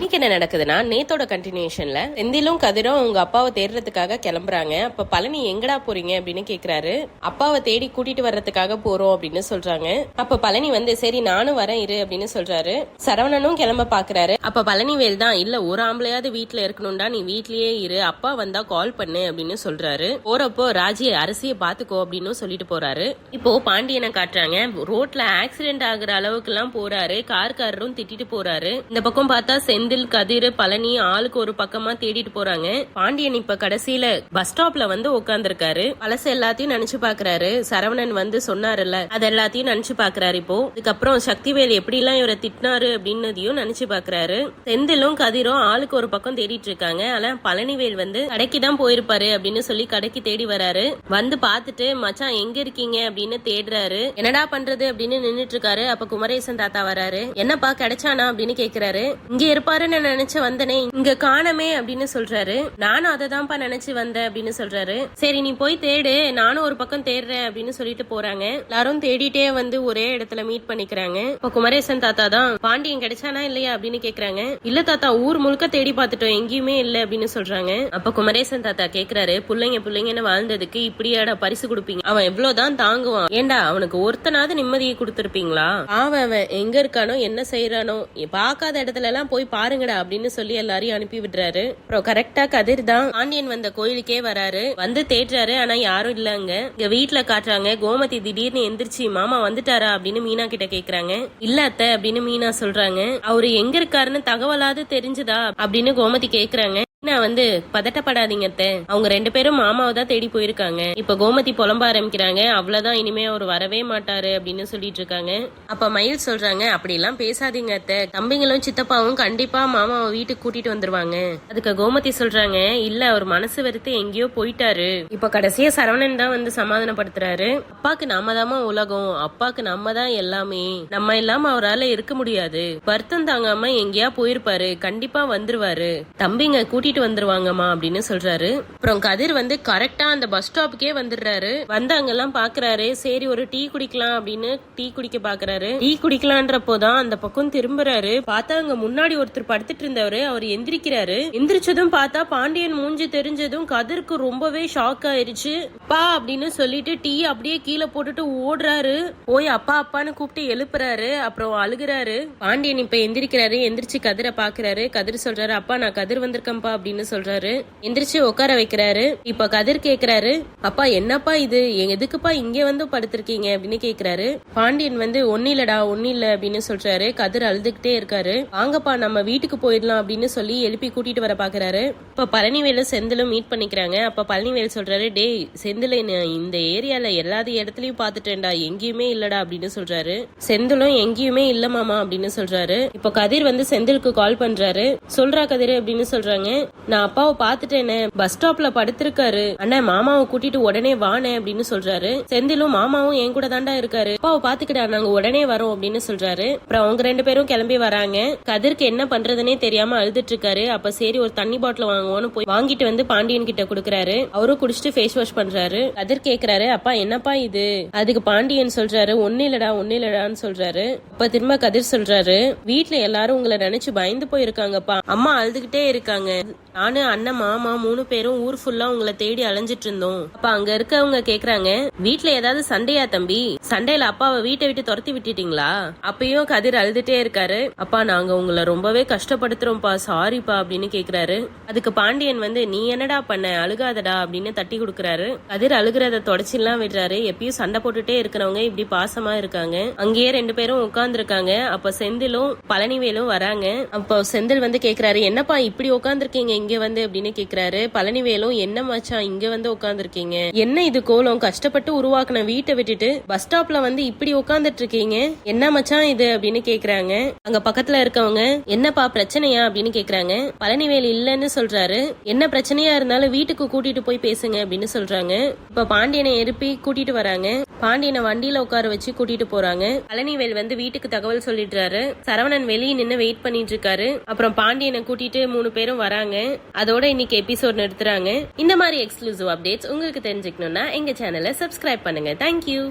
இன்னைக்கு என்ன நடக்குதுன்னா, நேத்தோட கண்டினியூஷன்ல செந்திலும் கதிரும் உங்க அப்பாவை தேடுறதுக்காக கிளம்புறாங்க. அப்ப பழனி எங்கடா போறீங்க அப்படின்னு கேக்குறாரு. அப்பாவை தேடி கூட்டிட்டு வர்றதுக்காக போறோம் அப்படின்னு சொல்றாங்க. அப்ப பழனி வந்து சரி நானும் வரேன் இரு அப்படின்னு சொல்றாரு. சரவணனும் கிளம்ப பாக்குறாரு. அப்ப பழனிவேல் தான் இல்ல ஒரு ஆம்பளையாவது வீட்டுல இருக்கணும்டா, நீ வீட்லயே இரு, அப்பா வந்தா கால் பண்ணு அப்படின்னு சொல்றாரு. போறப்போ ராஜி அரசியை பாத்துக்கோ அப்படின்னு சொல்லிட்டு போறாரு. இப்போ பாண்டியனை காட்டுறாங்க. ரோட்ல ஆக்சிடென்ட் ஆகுற அளவுக்கு எல்லாம் போறாரு. கார்காரரும் திட்டிட்டு போறாரு. இந்த பக்கம் பார்த்தா செந்தில் கதிர் பழனி ஆளுக்கு ஒரு பக்கமா தேடிட்டு போறாங்க. பாண்டியன் இப்ப கடைசியில பஸ் ஸ்டாப்ல வந்து உட்கார்ந்துருக்காரு. பழசு எல்லாத்தையும் நினைச்சு பாக்குறாரு. சரவணன் வந்து சொன்னாருல்ல, அது எல்லாத்தையும் நினைச்சு பாக்குறாரு. இப்போ இதுக்கப்புறம் சக்திவேல் எப்படி எல்லாம் இவரை திட்டினாரு அப்படின்னதையும் நினைச்சு பாக்குறாரு. செந்திலும் கதிரும் ஆளுக்கு ஒரு பக்கம் தேடிட்டு இருக்காங்க. ஆனா பழனிவேல் வந்து கடைக்கு தான் போயிருப்பாரு அப்படின்னு சொல்லி கடைக்கு தேடி வராரு. வந்து பாத்துட்டு மச்சான் எங்க இருக்கீங்க அப்படின்னு தேடுறாரு. என்னடா பண்றது அப்படின்னு நின்னுட்டு இருக்காரு. அப்ப குமரேசன் தாத்தா வராரு. என்னப்பா கிடைச்சானா அப்படின்னு கேக்குறாரு. இங்க இருப்பாருன்னு நினைச்சு வந்தனே, இங்க காணமே அப்படின்னு சொல்றாரு. நானும் அதை தான்ப்பா நினைச்சு வந்தேன் அப்படின்னு சொல்றாரு. சரி நீ போய் தேடு, நானும் ஒரு பக்கம் தேடுறேன் அப்படின்னு சொல்லிட்டு போறாங்க. எல்லாரும் தேடிட்டே வந்து ஒரே இடத்துல மீட் பண்ணிக்கிறாங்க. இப்ப குமரேசன் தாத்தா தான் பாண்டியன் கிடைச்சானா இல்லையா அப்படின்னு கேக்குறாங்க. இல்ல தாத்தா, ஊர் முழுக்க தேடி பார்த்துட்டோம், எங்கேயுமே இல்ல அப்படின்னு சொல்றாங்க. அப்ப குமரேசன் தாத்தா கேக்குறாரு, புள்ளைங்கன்னு வாழ்ந்ததுக்கு இப்படியாடா பரிசு கொடுப்பீங்க? அவன் எவ்வளவுதான் தாங்குவான்? ஏண்டா அவனுக்கு ஒருத்தனாவது நிம்மதியை கொடுத்திருப்பீங்களா? அவன் எங்க இருக்கானோ என்ன செய்யறானோ பாக்காத இடத்துல எல்லாம் போய் பாருங்கடா அப்படின்னு சொல்லி எல்லாரையும் அனுப்பி விடுறாரு. அப்புறம் கரெக்டா கதிர் தான் பாண்டியன் வந்த கோயிலுக்கே வராரு. வந்து தேடுறாரு. ஆனா யாரும் இல்லங்க. இங்க வீட்டுல காட்டுறாங்க. கோமதி திடீர்னு எந்திரிச்சு மாமா வந்துட்டாரா அப்படின்னு மீனா கிட்ட கேக்குறாங்க. இல்ல அத்தை அப்படின்னு மீனா சொல்றாங்க. அவரு எங்க இருக்காருன்னு தகவலாவது தெரிஞ்சுதா அப்படின்னு கோமதி கேக்குறாங்க. நான் வந்து பதட்டப்படாதீங்க அத்தை, அவங்க 2 பேரும் மாமாவை தான் தேடி போயிருக்காங்க. இப்ப கோமதி புலம்ப ஆரம்பிக்கிறாங்க. அவ்வளவுதான், இனிமே அவர் வரவே மாட்டாரு அப்படின்னு சொல்லிட்டு இருக்காங்க. அப்ப மயில் சொல்றாங்க, அப்படி எல்லாம் பேசாதீங்க அத்தை, தம்பிங்களும் சித்தப்பாவும் கண்டிப்பா மாமாவை வீட்டுக்கு கூட்டிட்டு வந்துருவாங்க. அதுக்கு கோமதி சொல்றாங்க, இல்ல அவர் மனசு வெறுத்து எங்கேயோ போயிட்டாரு. இப்ப கடைசியா சரவணன் தான் வந்து சமாதானப்படுத்துறாரு. அப்பாக்கு நாம தாமா உலகம், அப்பாக்கு நம்ம தான் எல்லாமே, நம்ம இல்லாம அவரால் இருக்க முடியாது, வருத்தம் தாங்காம எங்கேயா போயிருப்பாரு, கண்டிப்பா வந்துருவாரு, தம்பிங்க கூட்டிட்டு வந்துருவாங்கம்மா அப்படின்னு சொல்றாரு. அப்புறம் கதிர் வந்து கரெக்டா அந்த பஸ் ஸ்டாப்புக்கே வந்துடுறாரு. வந்து அங்கெல்லாம் பாக்குறாரு. சரி ஒரு டீ குடிக்கலாம் அப்படின்னு டீ குடிக்க பாக்குறாரு. டீ குடிக்கலான்றப்போதான் அந்த பக்கம் திரும்புறாரு. பார்த்தா அங்க முன்னாடி ஒருத்தர் படுத்துட்டு இருந்தவரு அவர் எந்திரிக்கிறாரு. எந்திரிச்சதும் பார்த்தா பாண்டியன் மூஞ்சி தெரிஞ்சதும் கதிருக்கு ரொம்பவே ஷாக் ஆயிருச்சு. அப்பா அப்படின்னு சொல்லிட்டு டீ அப்படியே கீழே போட்டுட்டு ஓடுறாரு. போய் அப்பா அப்பான்னு கூப்பிட்டு எழுப்புறாரு. அப்புறம் அழுகுறாரு. பாண்டியன் இப்ப எந்திரிக்கிறாரு. எந்திரிச்சு கதிரை பாக்குறாரு. கதிர் சொல்றாரு, அப்பா நான் கதிர் வந்திருக்கேன்ப்பா அப்படின்னு சொல்றாரு. எந்திரிச்சு உட்கார வைக்கிறாரு. இப்ப கதிர் கேக்குறாரு, அப்பா என்னப்பா இது, எதுக்குப்பா இங்க வந்து படுத்திருக்கீங்க அப்படின்னு கேக்குறாரு. பாண்டியன் வந்து ஒன்னும் இல்லடா ஒன்னும் இல்ல அப்படின்னு சொல்றாரு. கதிர் அழுதுகிட்டே இருக்காரு. வாங்கப்பா நம்ம வீட்டுக்கு போயிடலாம் அப்படின்னு சொல்லி எழுப்பி கூட்டிட்டு வர பாக்குறாரு. இப்ப பழனிவேலும் செந்திலும் மீட் பண்ணிக்கிறாங்க. அப்ப பழனிவேல் சொல்றாரு, டேய் செந்தில இந்த ஏரியால எல்லா இடத்துலயும் பாத்துட்டேன்டா, எங்கேயுமே இல்லடா அப்படின்னு சொல்றாரு. செந்திலும் எங்கேயுமே இல்ல மாமா அப்படின்னு சொல்றாரு. இப்ப கதிர் வந்து செந்திலுக்கு கால் பண்றாரு. சொல்றா கதிர் அப்படின்னு சொல்றாங்க. நான் அப்பாவை பாத்துட்டேனே, பஸ் ஸ்டாப்ல படுத்திருக்காரு, அண்ணா மாமாவை கூட்டிட்டு உடனே வானே அப்படின்னு சொல்றாரு. செந்திலும் மாமாவும் என் கூட தாண்டா இருக்காரு, அப்பாவை பாத்துக்கிட்டா நாங்க உடனே வரோம் அப்படின்னு சொல்றாரு. அப்புறம் அவங்க 2 பேரும் கிளம்பி வராங்க. கதிர்க்கு என்ன பண்றதுன்னே தெரியாம அழுதுட்டு இருக்காரு. அப்ப சரி ஒரு தண்ணி பாட்டில் வாங்குவோன்னு போய் வாங்கிட்டு வந்து பாண்டியன் கிட்ட குடுக்கறாரு. அவரும் குடிச்சிட்டு ஃபேஸ் வாஷ் பண்றாரு. கதிர் கேக்குறாரு, அப்பா என்னப்பா இது? அதுக்கு பாண்டியன் சொல்றாரு, ஒன்னும் இல்லடான்னு சொல்றாரு. அப்ப திரும்ப கதிர் சொல்றாரு, வீட்டுல எல்லாரும் உங்களை நினைச்சு பயந்து போயிருக்காங்கப்பா, அம்மா அழுதுகிட்டே இருக்காங்க, நானு அண்ணன் மாமா 3 பேரும் ஊர் ஃபுல்லா உங்களை தேடி அலைஞ்சிட்டு இருந்தோம். அப்ப அங்க இருக்கவங்க கேக்குறாங்க, வீட்டுல ஏதாவது சண்டையா தம்பி? சண்டையில அப்பாவை வீட்டை விட்டு துரத்தி விட்டுட்டீங்களா? அப்பயும் கதிர் அழுதுட்டே இருக்காரு. அப்பா நாங்க உங்களை ரொம்பவே கஷ்டப்படுத்துறோம்ப்பா, சாரிப்பா அப்படின்னு கேக்குறாரு. அதுக்கு பாண்டியன் வந்து நீ என்னடா பண்ண, அழுகாதடா அப்படின்னு தட்டி கொடுக்கறாரு. கதிர் அழுகிறத தொடச்சிலாம் விடுறாரு. எப்பயும் சண்டை போட்டுட்டே இருக்கிறவங்க இப்படி பாசமா இருக்காங்க. அங்கேயே 2 பேரும் உட்கார்ந்து இருக்காங்க. அப்ப செந்திலும் பழனிவேலும் வராங்க. அப்போ செந்தில் வந்து கேக்குறாரு, என்னப்பா இப்படி உட்கார்ந்துருக்கீங்க இங்க வந்து அப்படின்னு கேக்குறாரு. பழனிவேலும், என்ன மச்சான் இங்க வந்து உட்கார்ந்துருக்கீங்க, என்ன இது கோலம், கஷ்டப்பட்டு உருவாக்குன வீட்டை விட்டுட்டு பஸ் ஸ்டாப்ல வந்து இப்படி உட்கார்ந்துட்டு இருக்கீங்க, என்ன மச்சான் இது அப்படின்னு கேக்குறாங்க. அங்க பக்கத்துல இருக்கவங்க, என்னப்பா பிரச்சனையா அப்படின்னு கேக்குறாங்க. பழனிவேல் இல்லன்னு சொல்றாரு. என்ன பிரச்சனையா இருந்தாலும் வீட்டுக்கு கூட்டிட்டு போய் பேசுங்க அப்படின்னு சொல்றாங்க. இப்ப பாண்டியனை எழுப்பி கூட்டிட்டு வராங்க. பாண்டியனை வண்டியில உட்கார வச்சு கூட்டிட்டு போறாங்க. பழனிவேல் வந்து வீட்டுக்கு தகவல் சொல்லிடுறாரு. சரவணன் வெளியே நின்னு வெயிட் பண்ணிட்டு இருக்காரு. அப்புறம் பாண்டியனை கூட்டிட்டு 3 பேரும் வராங்க. அதோட இன்னைக்கு எபிசோட் நிறுத்துறாங்க. இந்த மாதிரி எக்ஸ்க்ளூசிவ் அப்டேட்ஸ் உங்களுக்கு தெரிஞ்சுக்கணும்னா எங்க சேனலை சப்ஸ்கிரைப் பண்ணுங்க. தேங்க்யூ.